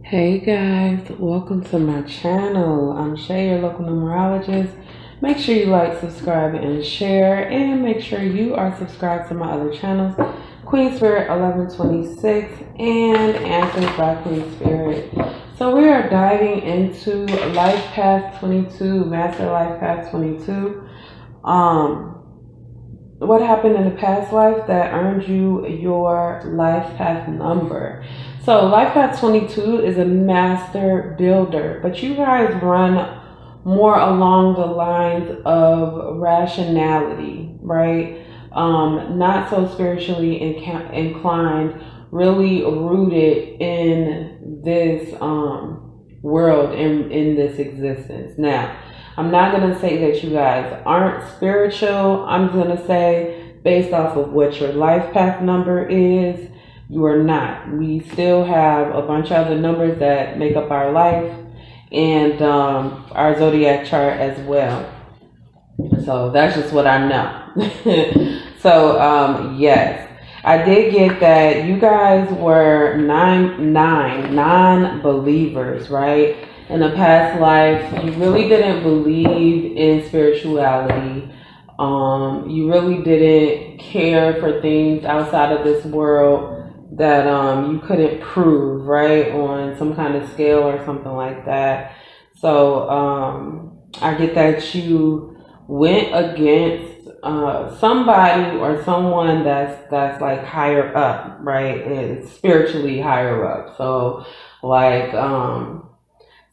Hey guys, welcome to my channel. I'm Shay, your local numerologist. Make sure you like, subscribe, and share, and make sure you are subscribed to my other channels, Queen Spirit 1126 and Answers by Queen Spirit. So we are diving into Life Path 22, Master Life Path 22. What happened in the past life that earned you your life path number. So life path 22 is a master builder, but you guys run more along the lines of rationality, right? Not so spiritually inclined, really rooted in this world, in this existence. Now, I'm not going to say that you guys aren't spiritual. I'm going to say, based off of what your life path number is, you are not. We still have a bunch of other numbers that make up our life and our zodiac chart as well. So that's just what I know. So, yes, I did get that you guys were non-believers, right? In a past life, you really didn't believe in spirituality. You really didn't care for things outside of this world that you couldn't prove, right, on some kind of scale or something like that. So I get that you went against somebody or someone that's like higher up, right? It's spiritually higher up. So like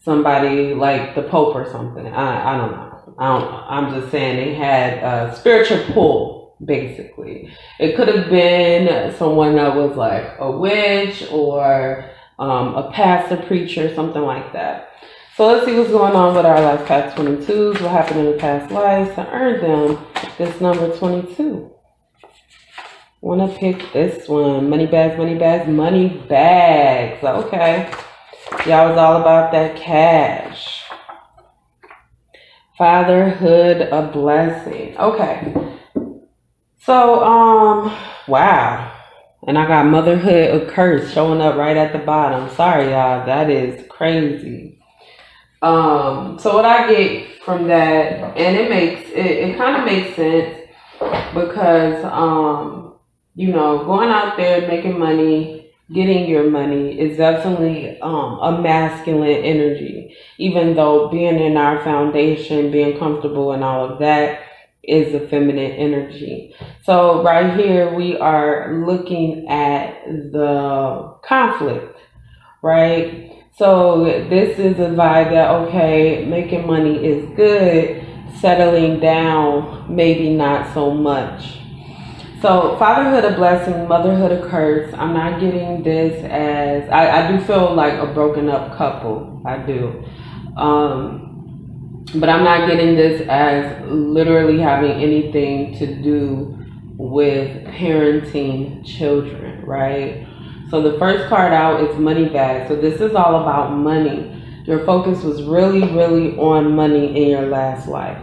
somebody like the Pope or something. I don't know. I'm just saying they had a spiritual pull, basically. It could have been someone that was like a witch or a pastor, preacher, something like that. So let's see what's going on with our life path 22s. What happened in the past lives to earn them this number 22. Want to pick this one. Money bags, money bags, money bags. Okay. Y'all was all about that cash. Fatherhood, a blessing. Okay. So, wow. And I got motherhood, a curse showing up right at the bottom. Sorry, y'all. That is crazy. So what I get from that, and it kind of makes sense because, going out there, making money, getting your money is definitely a masculine energy, even though being in our foundation, being comfortable and all of that is a feminine energy. So right here we are looking at the conflict, right? So this is a vibe that, okay, making money is good, settling down, maybe not so much. So fatherhood a blessing, motherhood a curse. I'm not getting this as, I do feel like a broken up couple. I do. But I'm not getting this as literally having anything to do with parenting children, right? So the first card out is money bag. So this is all about money. Your focus was really, really on money in your last life.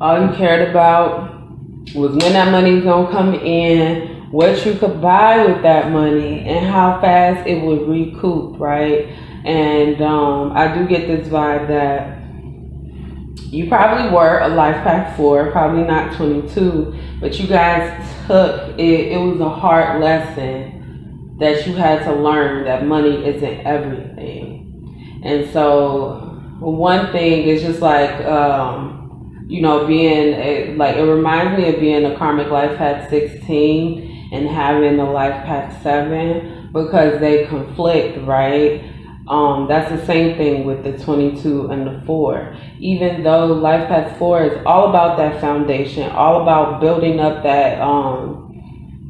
All you cared about was when that money was going to come in, what you could buy with that money, and how fast it would recoup, right? And I do get this vibe that you probably were a life path 4, probably not 22, but you guys took it. It was a hard lesson that you had to learn that money isn't everything. And so one thing is just like, being like, it reminds me of being a karmic life path 16 and having a life path 7 because they conflict, right? That's the same thing with the 22 and the 4. Even though life path 4 is all about that foundation, all about building up that,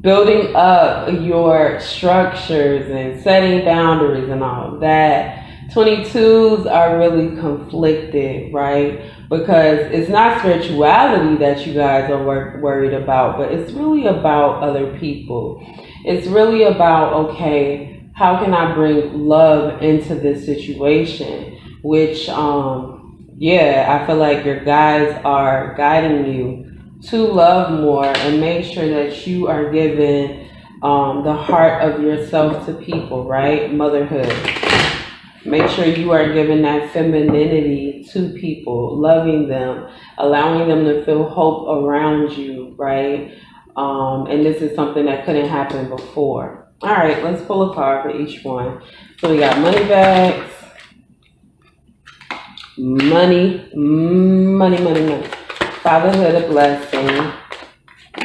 building up your structures and setting boundaries and all of that. 22s are really conflicted, right? Because it's not spirituality that you guys are worried about, but it's really about other people. It's really about, okay, how can I bring love into this situation? Which, I feel like your guides are guiding you to love more and make sure that you are given the heart of yourself to people, right? Motherhood. Make sure you are giving that femininity to people, loving them, allowing them to feel hope around you, right? And this is something that couldn't happen before. All right, let's pull a card for each one. So we got money bags, money. Fatherhood, a blessing.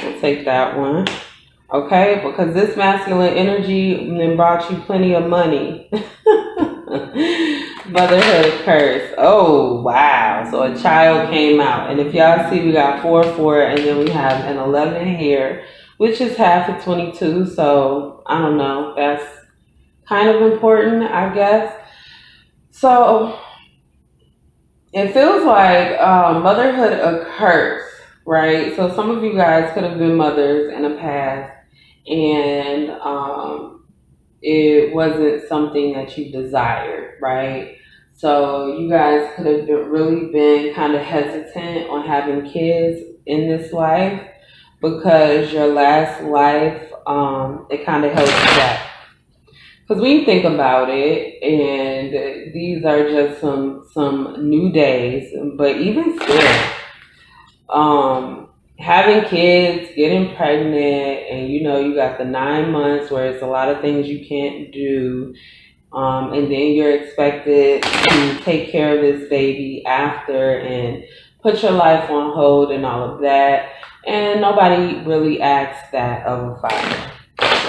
We'll take that one. Okay, because this masculine energy then brought you plenty of money. Motherhood curse. Oh, wow. So a child came out. And if y'all see, we got 4, and then we have an 11 here, which is half of 22. So I don't know. That's kind of important, I guess. So it feels like motherhood a curse, right? So some of you guys could have been mothers in the past, and it wasn't something that you desired, right? So you guys could have really been kind of hesitant on having kids in this life because your last life, it kind of held you back. Because when you think about it, and these are just some new days, but even still, having kids, getting pregnant, and you got the 9 months where it's a lot of things you can't do, and then you're expected to take care of this baby after and put your life on hold and all of that, and nobody really asks that of a father,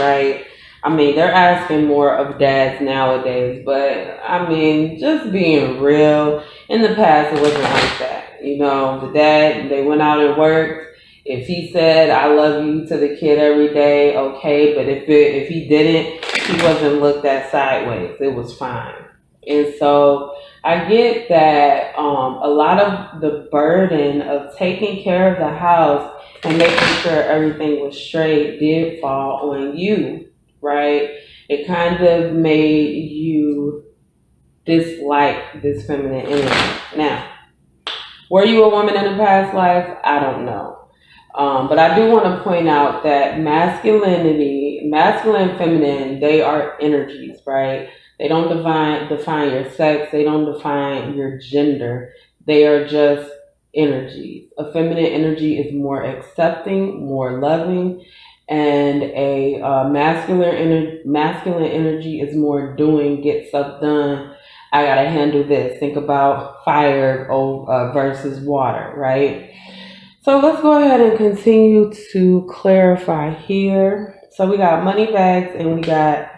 right? I mean, they're asking more of dads nowadays, but I mean, just being real, in the past it wasn't like that. The dad, they went out and worked. If he said, I love you to the kid every day, okay, but if he didn't, he wasn't looked at sideways. It was fine. And so I get that a lot of the burden of taking care of the house and making sure everything was straight did fall on you, right? It kind of made you dislike this feminine energy. Now, were you a woman in a past life? I don't know. But I do want to point out that masculine and feminine, they are energies, right? They don't define your sex. They don't define your gender. They are just energies. A feminine energy is more accepting, more loving, and a masculine energy is more doing, get stuff done. I gotta handle this. Think about fire versus water, right? So let's go ahead and continue to clarify here. So we got money bags and we got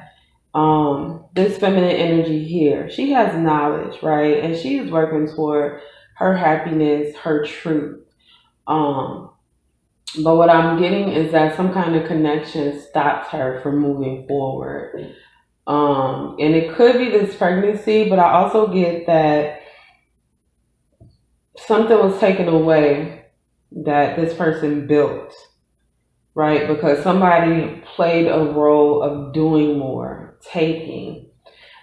this feminine energy here. She has knowledge, right? And she is working toward her happiness, her truth. But what I'm getting is that some kind of connection stops her from moving forward. And it could be this pregnancy, but I also get that something was taken away that this person built, right? Because somebody played a role of doing more, taking.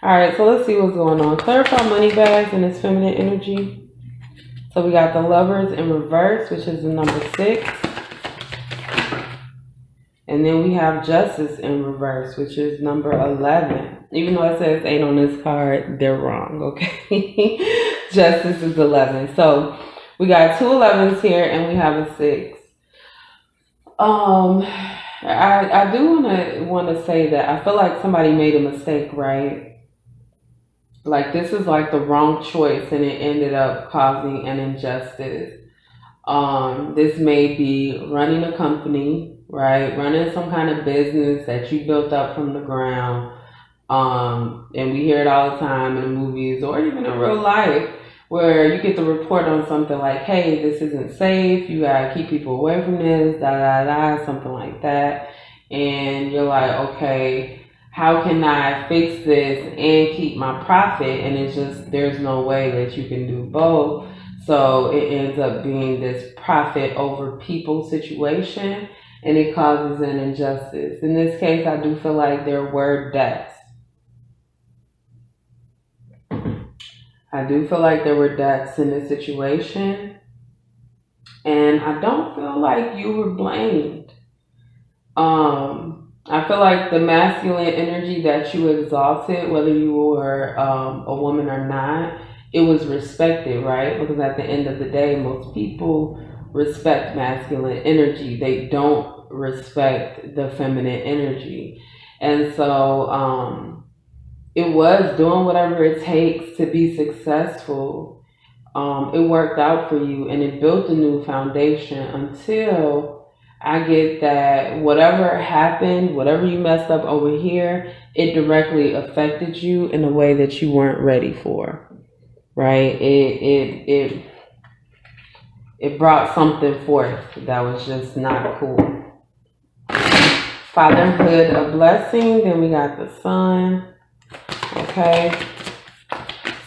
All right, so let's see what's going on. Clarify money bags and its feminine energy. So we got the Lovers in reverse, which is the number 6. And then we have Justice in reverse, which is number 11. Even though it says 8 on this card, they're wrong, okay? Justice is 11. So we got 2 11s here and we have a 6. I do want to say that I feel like somebody made a mistake, right? Like this is like the wrong choice and it ended up causing an injustice. This may be running a company, right? Running some kind of business that you built up from the ground. And we hear it all the time in movies or even in real life where you get the report on something like, hey, this isn't safe. You got to keep people away from this, something like that. And you're like, okay, how can I fix this and keep my profit? And it's just, there's no way that you can do both. So it ends up being this profit over people situation and it causes an injustice. In this case, I do feel like there were deaths. I do feel like there were deaths in this situation. And I don't feel like you were blamed. I feel like the masculine energy that you exalted, whether you were a woman or not, it was respected, right? Because at the end of the day, most people respect masculine energy. They don't respect the feminine energy. And so it was doing whatever it takes to be successful. It worked out for you and it built a new foundation until I get that whatever happened, whatever you messed up over here, it directly affected you in a way that you weren't ready for, right? It brought something forth that was just not cool. Fatherhood, a blessing. Then we got the sun. Okay.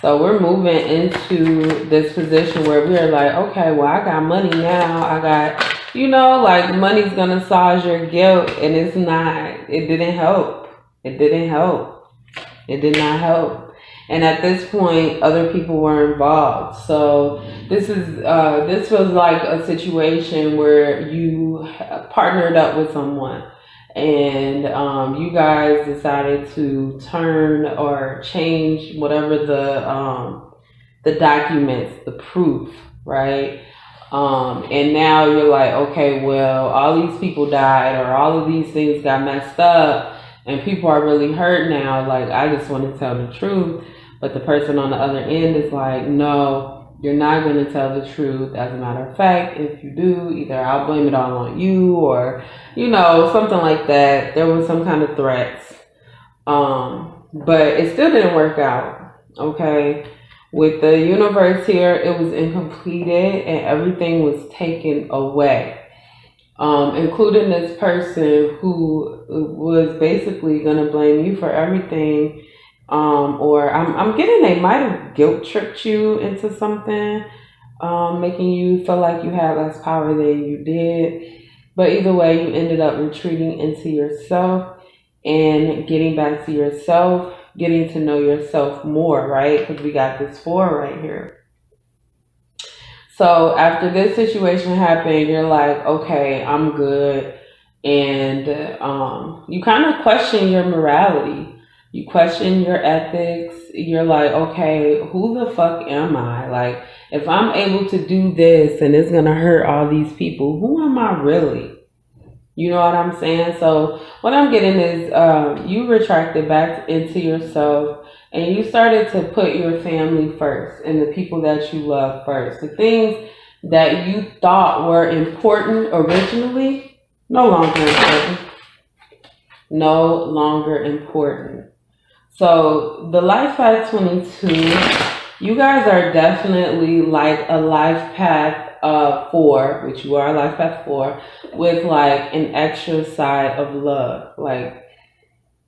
So we're moving into this position where we're like, okay, well, I got money now. I got, like money's going to massage your guilt. And it's not, it didn't help. It didn't help. It did not help. And at this point, other people were involved. So this was like a situation where you partnered up with someone. And you guys decided to turn or change whatever the documents, the proof, right? And now you're like, okay, well, all these people died or all of these things got messed up and people are really hurt now. Like, I just want to tell the truth. But the person on the other end is like, no, you're not going to tell the truth. As a matter of fact, if you do, either I'll blame it all on you or, something like that. There was some kind of threats. But it still didn't work out. Okay. With the universe here, it was incompleted and everything was taken away. Including this person who was basically going to blame you for everything. Or I'm getting they might have guilt tripped you into something, making you feel like you had less power than you did. But either way, you ended up retreating into yourself and getting back to yourself, getting to know yourself more, right? Because we got this 4 right here. So after this situation happened, you're like, okay, I'm good. And you kind of question your morality. You question your ethics. You're like, okay, who the fuck am I? Like, if I'm able to do this and it's going to hurt all these people, who am I really? You know what I'm saying? So what I'm getting is you retracted back into yourself and you started to put your family first and the people that you love first. The things that you thought were important originally, no longer important. No longer important. So the life path 22, you guys are definitely like a life path 4, which you are a life path 4, with like an extra side of love. Like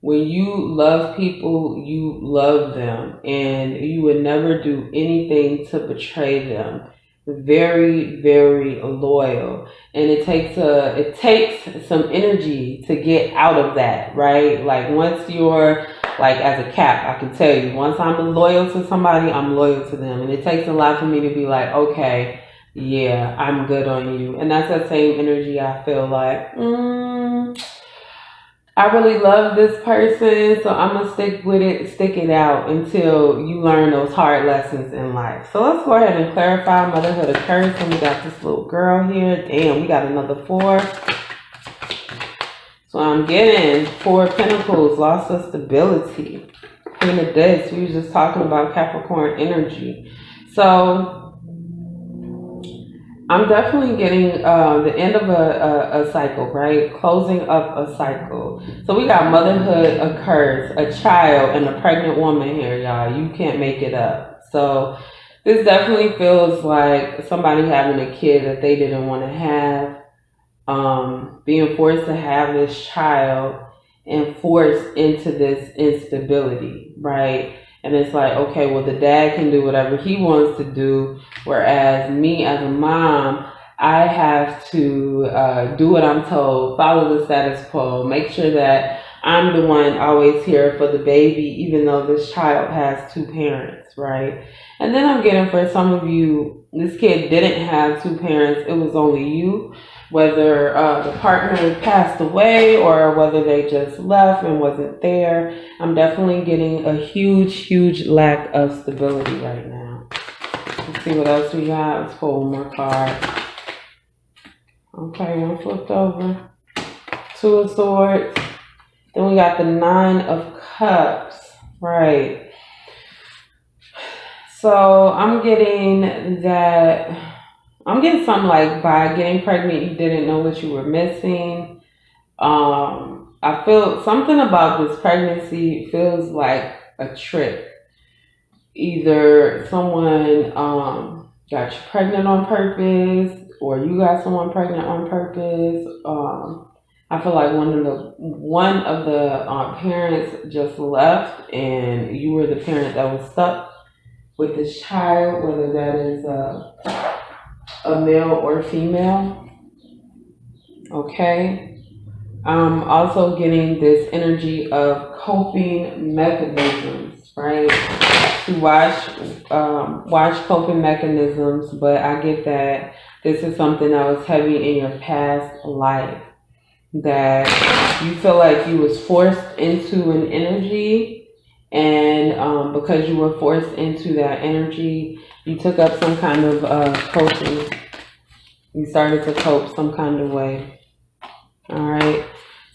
when you love people, you love them and you would never do anything to betray them. Very, very loyal. And it takes some energy to get out of that, right? Like once you're like as a cap, I can tell you, once I'm loyal to somebody, I'm loyal to them. And it takes a lot for me to be like, okay, yeah, I'm good on you. And that's that same energy I feel like, I really love this person, so I'm going to stick it out until you learn those hard lessons in life. So let's go ahead and clarify motherhood occurs. And we got this little girl here. Damn, we got another 4. So I'm getting 4 of Pentacles, loss of stability. Queen of Discs, we were just talking about Capricorn energy. So I'm definitely getting the end of a cycle, right? Closing up a cycle. So we got motherhood occurs, a child, and a pregnant woman here, y'all. You can't make it up. So this definitely feels like somebody having a kid that they didn't want to have. Being forced to have this child and forced into this instability, right? And it's like, okay, well, the dad can do whatever he wants to do, whereas me as a mom, I have to do what I'm told, follow the status quo, make sure that I'm the one always here for the baby, even though this child has two parents, right? And then I'm getting for some of you, this kid didn't have two parents, it was only you, whether the partner passed away or whether they just left and wasn't there. I'm definitely getting a huge lack of stability right now. Let's see what else we got. Let's pull one more card. Okay, I'm flipped over. Two of Swords. Then we got the Nine of Cups. Right. So I'm getting something like by getting pregnant, you didn't know what you were missing. I feel something about this pregnancy feels like a trick. Either someone got you pregnant on purpose, or you got someone pregnant on purpose. I feel like one of the parents just left, and you were the parent that was stuck with this child, whether that is a male or female. Okay. I'm also getting this energy of coping mechanisms, right? To watch coping mechanisms, but I get that this is something that was heavy in your past life, that you feel like you was forced into an energy, and because you were forced into that energy, you took up some kind of coping. You started to cope some kind of way. All right.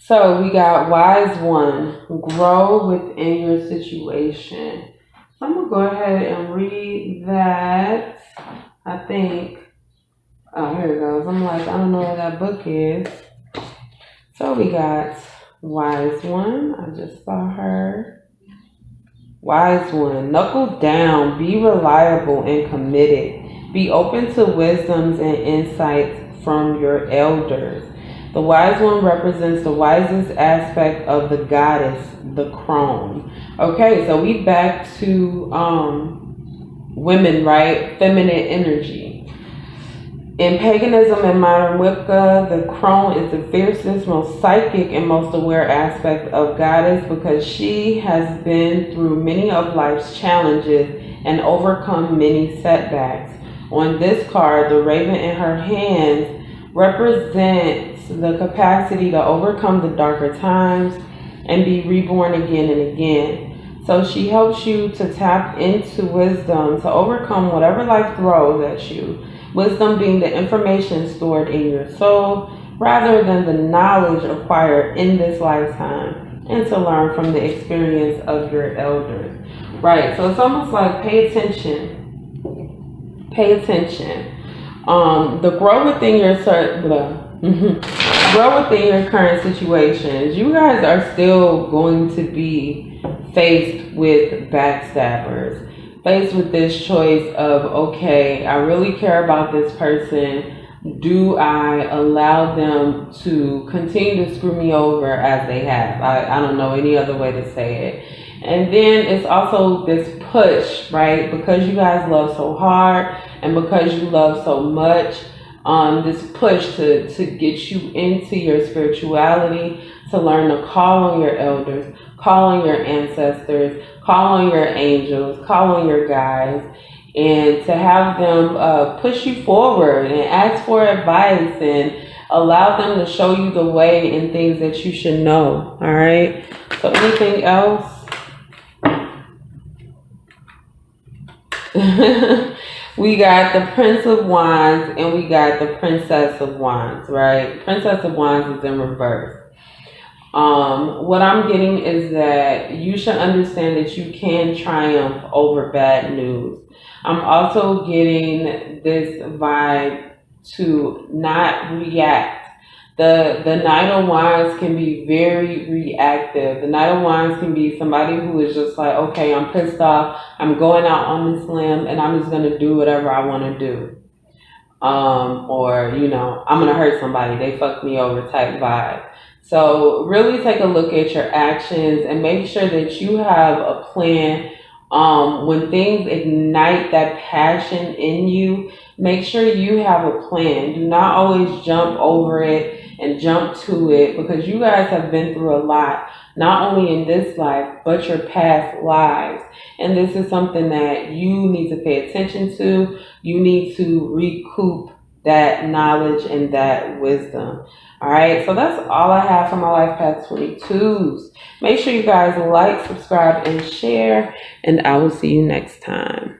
So we got Wise One, grow within your situation. So I'm going to go ahead and read that. I think, oh, here it goes. I'm like, I don't know where that book is. So we got Wise One. I just saw her. Wise One, knuckle down, be reliable and committed. Be open to wisdoms and insights from your elders. The Wise One represents the wisest aspect of the goddess, the crone. Okay, so we back to women, right? Feminine energy. In paganism and modern Wicca, the crone is the fiercest, most psychic, and most aware aspect of goddess, because she has been through many of life's challenges and overcome many setbacks. On this card, the raven in her hands represents the capacity to overcome the darker times and be reborn again and again. So she helps you to tap into wisdom to overcome whatever life throws at you. Wisdom being the information stored in your soul rather than the knowledge acquired in this lifetime, and to learn from the experience of your elders. Right, so it's almost like pay attention. Pay attention. The grow within your grow within your current situations. You guys are still going to be faced with backstabbers, faced with this choice of, okay, I really care about this person. Do I allow them to continue to screw me over as they have? I don't know any other way to say it. And then it's also this push, right? Because you guys love so hard and because you love so much, this push to get you into your spirituality, to learn to call on your elders, call on your ancestors, call on your angels, call on your guides, and to have them push you forward and ask for advice and allow them to show you the way in things that you should know. All right. So anything else? We got the Prince of Wands and we got the Princess of Wands, right? Princess of Wands is in reverse. What I'm getting is that you should understand that you can triumph over bad news. I'm also getting this vibe to not react. The Knight of Wands can be very reactive. The Knight of Wands can be somebody who is just like, okay, I'm pissed off. I'm going out on this limb and I'm just going to do whatever I want to do. Or, you know, I'm going to hurt somebody. They fucked me over type vibe. So really take a look at your actions and make sure that you have a plan. When things ignite that passion in you, make sure you have a plan. Do not always jump over it and jump to it, because you guys have been through a lot, not only in this life, but your past lives. And this is something that you need to pay attention to. You need to recoup that knowledge and that wisdom. All right, so that's all I have for my Life Path 22s. Make sure you guys like, subscribe, and share, and I will see you next time.